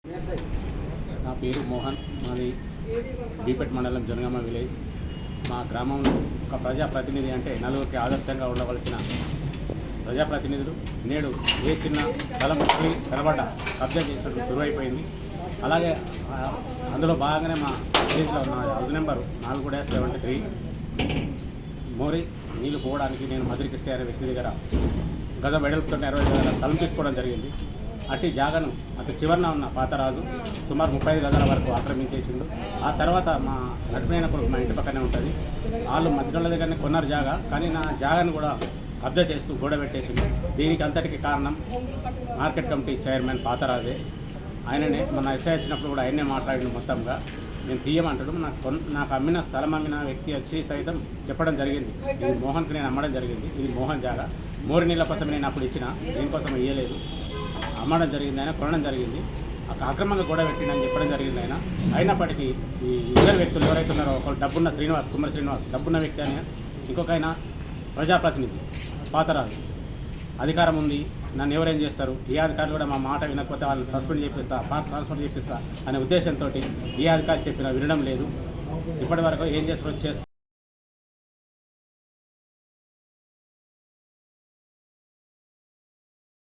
నా పేరు మోహన్. మాది బీపెట్ మండలం జనగామ విలేజ్. మా గ్రామంలో ఒక ప్రజాప్రతినిధి అంటే నలుగురికి ఆదర్శంగా ఉండవలసిన ప్రజాప్రతినిధులు నేడు ఏ చిన్న స్థలం కనబడ్డ కబ్జా చేసినట్టు శురువైపోయింది. అలాగే అందులో భాగంగానే మా విలేజ్లో ఉన్న హౌస్ నెంబర్ 4-73 మోరి నీళ్లు పోవడానికి నేను మధురి కృష్ణ అనే వ్యక్తి దగ్గర గజ వెడల్పుతో 20 గజాల స్థలం తీసుకోవడం జరిగింది. అట్టి జాగను అటు చివరన ఉన్న పాతరాజు సుమారు 35 గజాల వరకు ఆక్రమించేసిండు. ఆ తర్వాత మా నడిపోయిన కొడుకు మా ఇంటి పక్కనే ఉంటుంది. వాళ్ళు మధ్యలో దగ్గరనే కొన్నారు జాగా, కానీ నా జాగాను కూడా కబ్జా చేస్తూ గోడ పెట్టేసిండు. దీనికి అంతటికి కారణం మార్కెట్ కమిటీ చైర్మన్ పాతరాజే. ఆయననే మన ఎస్ఐ వచ్చినప్పుడు కూడా ఆయనే మాట్లాడిన మొత్తంగా నేను తీయమంటాడు. నాకు అమ్మిన స్థలం అమ్మిన వ్యక్తి వచ్చి సైతం చెప్పడం జరిగింది, ఇది మోహన్కి నేను అమ్మడం జరిగింది, ఇది మోహన్ జాగా, మోరి నీళ్ళ కోసం నేను అప్పుడు ఇచ్చిన, దీనికోసం ఇవ్వలేదు, అమ్మడం జరిగింది, ఆయన కొనడం జరిగింది, అక్రమంగా గొడవ పెట్టిండని చెప్పడం జరిగింది ఆయన. అయినప్పటికీ ఈ ఇద్దరు వ్యక్తులు ఎవరైతే ఉన్నారో, ఒకరు డబ్బున్న శ్రీనివాస్, కుమ్మరి శ్రీనివాస్ డబ్బున్న వ్యక్తి అని, ఇంకొక ఆయన ప్రజాప్రతినిధి పాతరాజు. అధికారం ఉంది, నన్ను ఎవరేం చేస్తారు, ఏ అధికారులు కూడా మా మాట వినకపోతే వాళ్ళని సస్పెండ్ చేపిస్తా, పార్క్ ట్రాన్స్ఫర్ చేపిస్తా అనే ఉద్దేశంతో ఏ అధికారి చెప్పినా వినడం లేదు. ఇప్పటి వరకు ఏం చేస్తారో చేస్తారు.